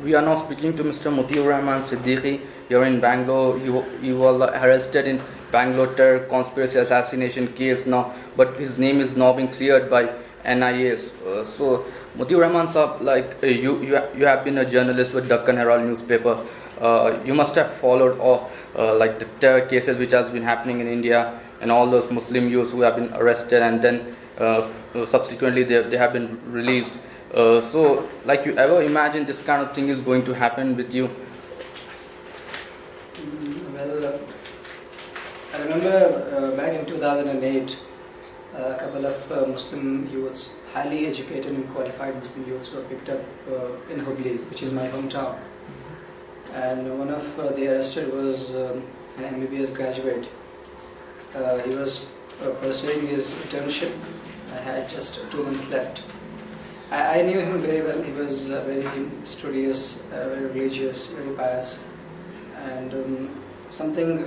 We are now speaking to Mr. Mutti-ur-Rehman Siddiqui here in Bangalore. He was arrested in Bangalore terror conspiracy assassination case now, but his name is now being cleared by NIA. So, Mutti-ur-Rehman sahab, you have been a journalist with Deccan Herald newspaper. You must have followed all the terror cases which has been happening in India, and all those Muslim youths who have been arrested and then subsequently they have been released. So, you ever imagine this kind of thing is going to happen with you? Well, I remember back in 2008, a couple of Muslim youths, highly educated and qualified Muslim youths, were picked up in Hubli, which is my hometown. And one of the arrested was an MBBS graduate. He was pursuing his internship. I had just 2 months left. I knew him very well. He was very studious, very religious, very pious, and something,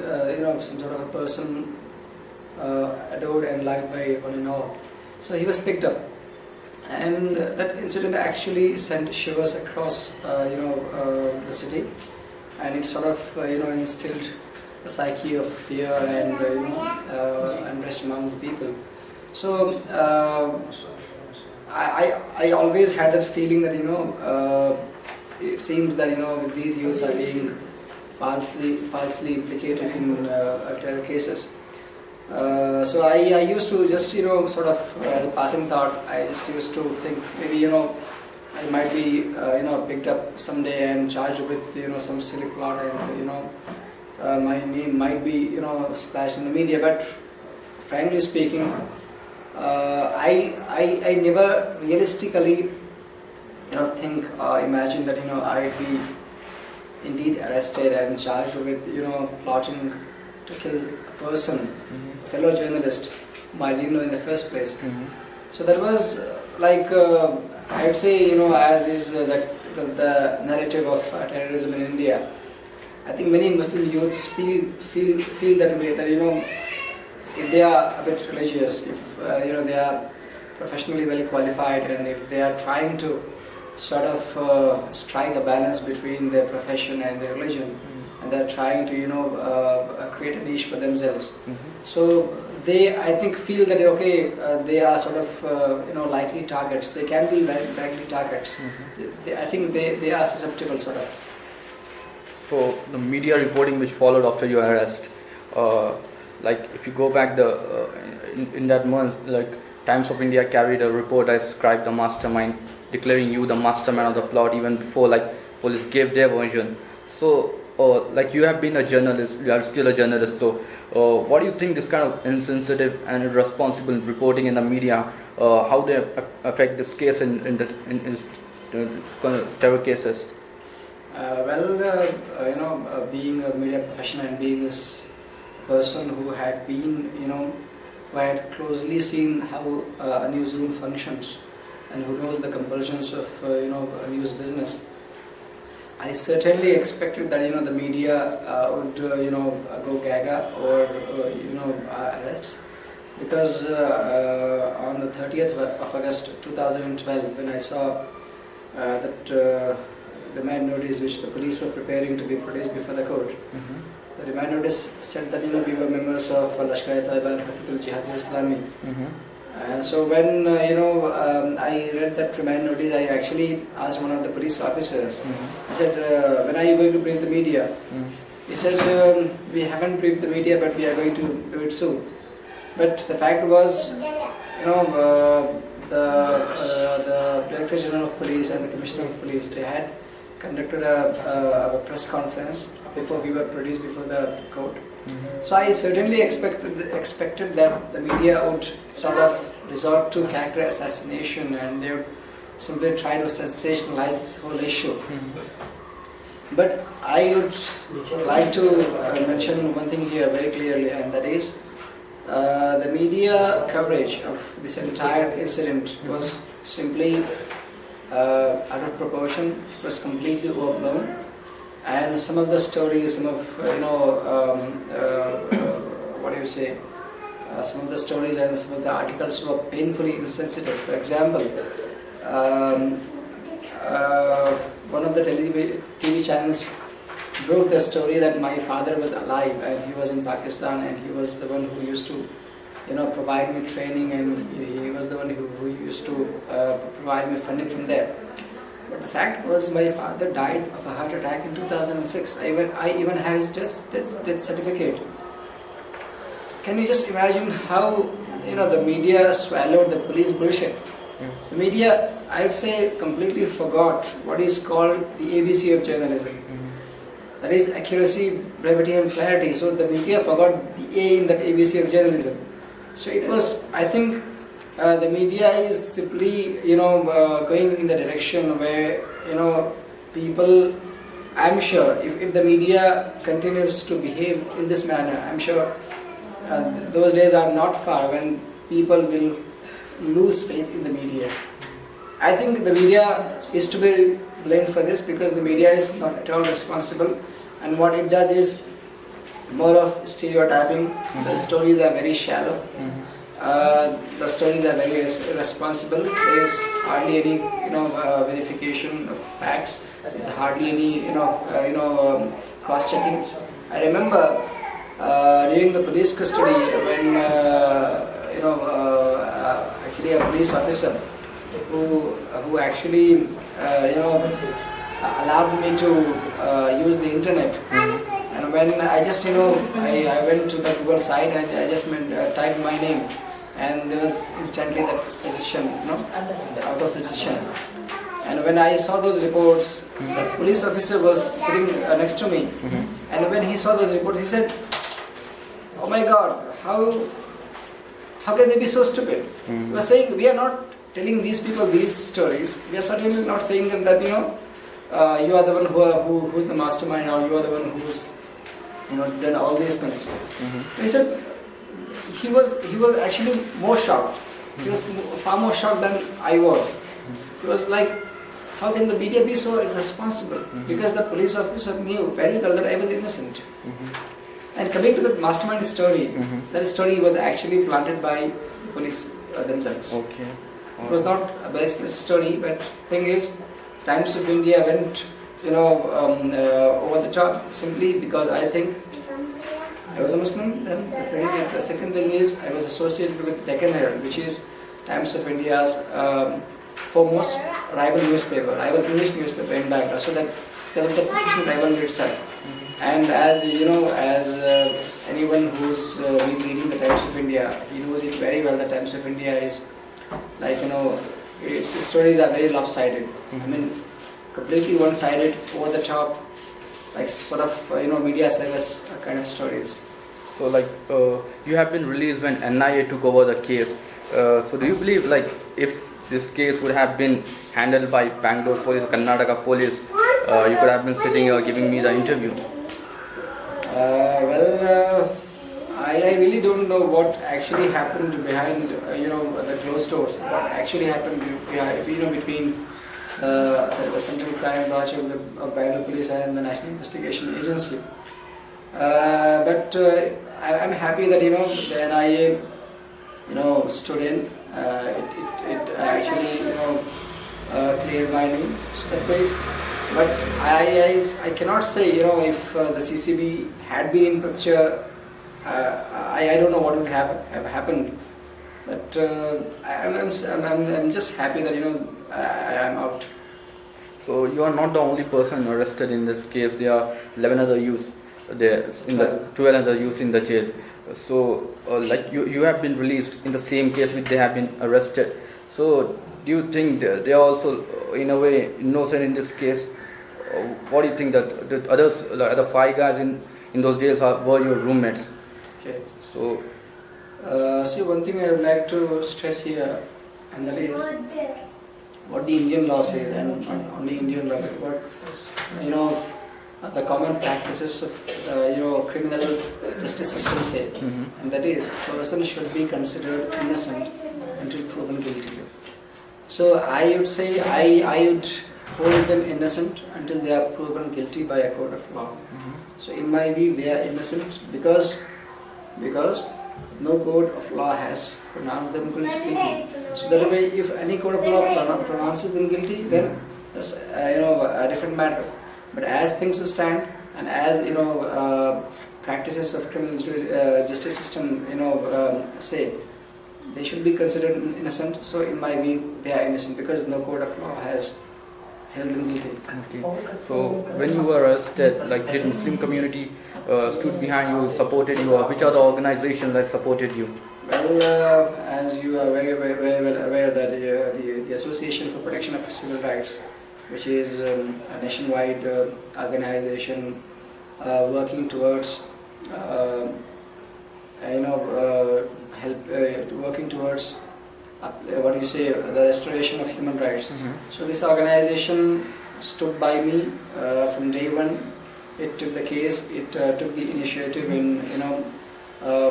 some sort of a person adored and liked by one and all. So he was picked up, and that incident actually sent shivers across, the city, and it sort of, instilled a psyche of fear and unrest among the people. So I always had that feeling that it seems that these youths are being falsely implicated in terror cases. So I used to just sort of as a passing thought, I just used to think maybe I might be picked up someday and charged with some silly plot, and my name might be splashed in the media. But frankly speaking, I never realistically imagine that I'd be indeed arrested and charged with plotting to kill a person, a fellow journalist whom I didn't know in the first place. So that was I would say as is the narrative of terrorism in India. I think many Muslim youths feel that way, that if they are a bit religious, if they are professionally well qualified, and if they are trying to sort of strike a balance between their profession and their religion, and they are trying to create a niche for themselves. So they, I think, feel that they are sort of likely targets. They can be likely targets. I think they are susceptible sort of. So the media reporting which followed after your arrest, if you go back in that month, Times of India carried a report that described the mastermind, declaring you the mastermind of the plot even before police gave their version. So you have been a journalist, you are still a journalist. So what do you think this kind of insensitive and irresponsible reporting in the media, how they affect this case in terror cases? Being a media professional and being this person who had been, who had closely seen how a newsroom functions and who knows the compulsions of, a news business, I certainly expected that, the media would, go gaga or, arrests. Because on the 30th of August 2012, when I saw that remand notice which the police were preparing to be produced before the court, the remand notice said that we were members of Lashkar-e-Taiba and Harkatul Jihad Islami. So when I read that remand notice, I actually asked one of the police officers. I said, "When are you going to brief the media?" He said, "We haven't briefed the media, but we are going to do it soon." But the fact was, the Director General of Police and the Commissioner of Police, they had conducted a press conference before we were produced before the court. So I certainly expected that the media would sort of resort to character assassination, and they would simply try to sensationalize this whole issue. But I would like to mention one thing here very clearly, and that is the media coverage of this entire incident was simply out of proportion. It was completely overblown, and some of the stories, some of some of the stories and some of the articles were painfully insensitive. For example, one of the TV channels broke the story that my father was alive and he was in Pakistan, and he was the one who used to provide me training, and he was the one who used to provide me funding from there. But the fact was, my father died of a heart attack in 2006. I even have his death certificate. Can you just imagine how the media swallowed the police bullshit? The media, I would say, completely forgot what is called the ABC of journalism. That is accuracy, brevity and clarity. So the media forgot the A in that ABC of journalism. So it was, I think, the media is simply, going in the direction where, people, I'm sure, if the media continues to behave in this manner, I'm sure those days are not far when people will lose faith in the media. I think the media is to be blamed for this, because the media is not at all responsible, and what it does is more of stereotyping. The stories are very shallow. The stories are very irresponsible. There is hardly any verification of facts. There is hardly any cross checking. I remember during the police custody, when actually a police officer who actually allowed me to use the internet. And when I just I went to the Google site and I just typed my name, and there was instantly that suggestion, the auto suggestion. And when I saw those reports, the police officer was sitting next to me, and when he saw those reports, he said, "Oh my God, how can they be so stupid?" He was saying, "We are not telling these people these stories. We are certainly not saying them that you are the one who's the mastermind, or you are the one who's done all these things." He said he was actually more shocked. He was far more shocked than I was. He was like, how can the media be so irresponsible? Because the police officer knew very well that I was innocent. And coming to the mastermind story, that story was actually planted by the police themselves. Okay. It was not a baseless story, but thing is, Times of India went over the top simply because I think I was a Muslim. Then the second thing is, I was associated with Deccan Herald, which is Times of India's foremost rival newspaper, rival English newspaper in Bangalore. So that because of the professional rivalry itself. And as anyone who's been reading the Times of India, he knows it very well. The Times of India is like its stories are very lopsided. I mean, completely one-sided, over the top, like sort of media service kind of stories. So like you have been released when NIA took over the case. So do you believe like if this case would have been handled by Bangalore police or Karnataka police, you could have been sitting here giving me the interview? I really don't know what actually happened behind the closed doors. What actually happened between the Central Crime Branch of Bangalore Police and the National Investigation Agency. But I'm happy that the NIA stood in. It actually cleared my name so that way. But I cannot say if the CCB had been in picture, I don't know what would have happened. But I'm just happy that I'm out. So you are not the only person arrested in this case. There are 11 other youths there, 12 other youths in the jail. So like you have been released in the same case which they have been arrested. So do you think they are also in a way innocent in this case? What do you think that the others, the other 5 guys in those jails were your roommates? Okay. So see, one thing I would like to stress here, and that is what the Indian law says, and not only Indian law, but what the common practices of criminal justice system say, and that is a person should be considered innocent until proven guilty. So I would say I would hold them innocent until they are proven guilty by a court of law. So in my view, they are innocent because no court of law has pronounced them guilty. So that way, if any court of law pronounces them guilty, then there's different matter. But as things stand, and as practices of criminal justice system say, they should be considered innocent. So in my view, they are innocent because no court of law has held them guilty. Okay. So when you were arrested, like did Muslim community stood behind you, supported you, or which other organizations that supported you? Well, as you are very well aware that the Association for Protection of Civil Rights, which is a nationwide organization working towards working towards the restoration of human rights. So this organization stood by me from day one. It took the case. It took the initiative in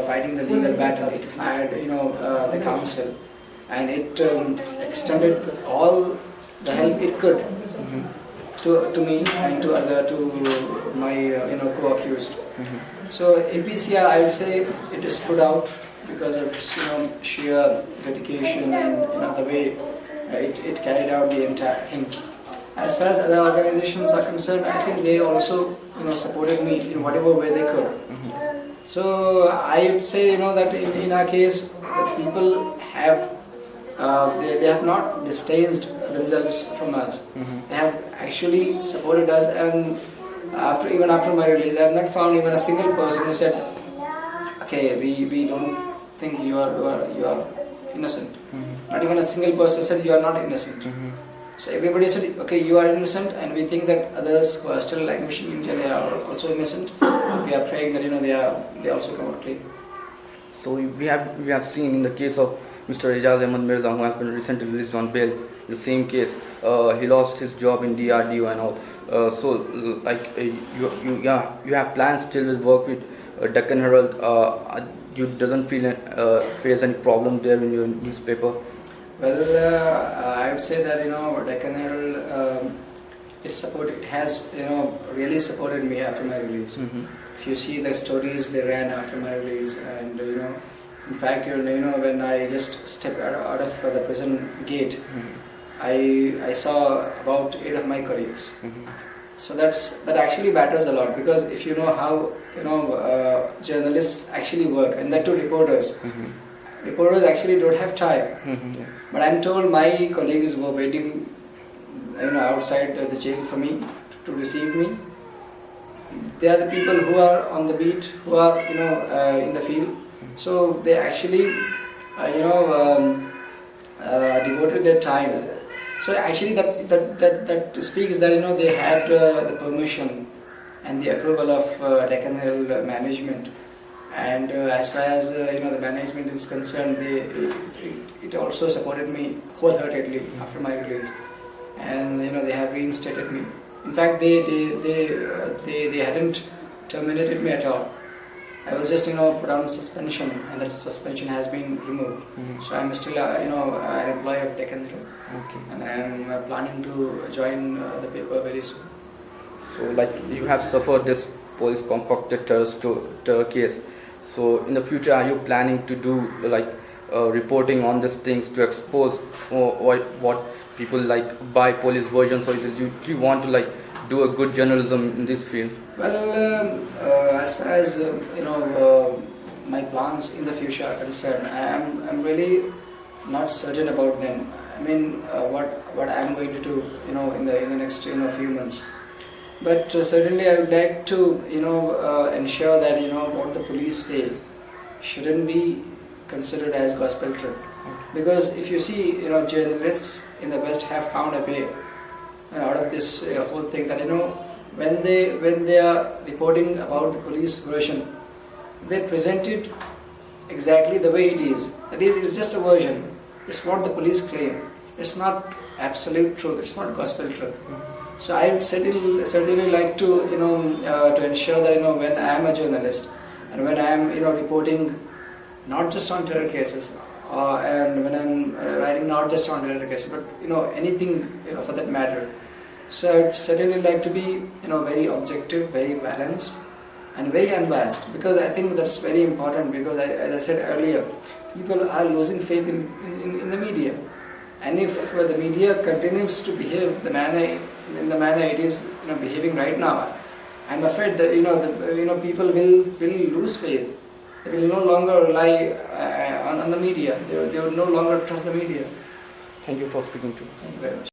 fighting the legal battle. It had the council, and it extended all the help it could to me and to my co-accused. So APCR, I would say, it stood out because of its sheer dedication and the way it carried out the entire thing. As far as other organizations are concerned, I think they also supported me in whatever way they could. So I would say that in our case, the people have they have not distanced themselves from us. They have actually supported us, and even after my release, I have not found even a single person who said, "Okay, we don't think you are innocent." Not even a single person said you are not innocent. So everybody said, "Okay, you are innocent, and we think that others who are still languishing in jail, they are also innocent. We are praying that they also come out clean." So we have seen in the case of Mr. Ejaz Ahmed Mirza, who has been recently released on bail, the same case, he lost his job in DRDO and all. You have plans still with work with Deccan Herald. You doesn't face any problem there in your newspaper? Well, I would say that Deccan Herald it has really supported me after my release. If you see the stories they ran after my release, and in fact when I just stepped out of the prison gate, I saw about 8 of my colleagues. So that actually matters a lot, because if you know how journalists actually work, and that too reporters. Reporters actually don't have time. But I'm told my colleagues were waiting outside the jail for me to receive me. They are the people who are on the beat, who are in the field. So they actually devoted their time. So actually that speaks that they had the permission and the approval of Deccan Herald management. And as far as the management is concerned, it also supported me wholeheartedly after my release, and they have reinstated me. In fact, they hadn't terminated me at all. I was just put on suspension, and that suspension has been removed. So I'm still an employee of Deccan Herald, and I'm planning to join the paper very soon. So you have suffered this police concocted terror case. So in the future, are you planning to do reporting on these things to expose what people buy police versions, or do you want to do a good journalism in this field? Well, as far as my plans in the future are concerned, I'm really not certain about them. I mean, what I'm going to do, in the next few months. But certainly, I would like to ensure that what the police say shouldn't be considered as gospel truth. Because if you see, journalists in the West have found a way out of this whole thing, that when they are reporting about the police version, they present it exactly the way it is. That is, it's just a version. It's what the police claim. It's not absolute truth. It's not gospel truth. So I would certainly like to to ensure that when I am a journalist, and when I am reporting not just on terror cases, and when I'm writing not just on terror cases, but anything for that matter. So I would certainly like to be very objective, very balanced, and very unbiased, because I think that's very important. Because as I said earlier, people are losing faith in the media, and if the media continues to behave the manner in the manner it is behaving right now, I'm afraid that people will lose faith. They will no longer rely on the media. They will no longer trust the media. Thank you for speaking to me. Thank you very much.